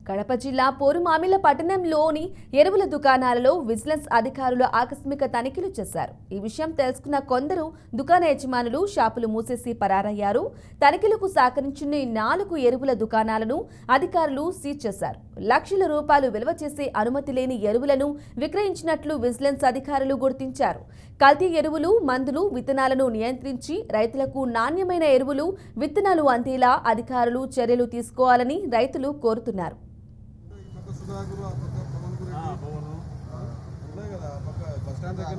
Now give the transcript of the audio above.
కడప జిల్లా పోరుమామిళ్ల పట్టణంలోని ఎరువుల దుకాణాలలో విజిలెన్స్ అధికారులు ఆకస్మిక తనిఖీలు చేశారు. ఈ విషయం తెలుసుకున్న కొందరు దుకాణ యజమానులు షాపులు మూసేసి పరారయ్యారు. తనిఖీలకు సహకరించిన 4 ఎరువుల దుకాణాలను అధికారులు సీజ్ చేశారు. లక్షల రూపాయలు విలువ చేసే అనుమతి లేని ఎరువులను విక్రయించినట్లు విజిలెన్స్ అధికారులు గుర్తించారు. కల్తీ ఎరువులు, మందులు, విత్తనాలను నియంత్రించి రైతులకు నాణ్యమైన ఎరువులు, విత్తనాలు అందేలా అధికారులు చర్యలు తీసుకోవాలని రైతులు కోరుతున్నారు. సుధాకర్ పవన్ గురించి ఉన్నాయి కదా, బస్ స్టాండ్ దగ్గర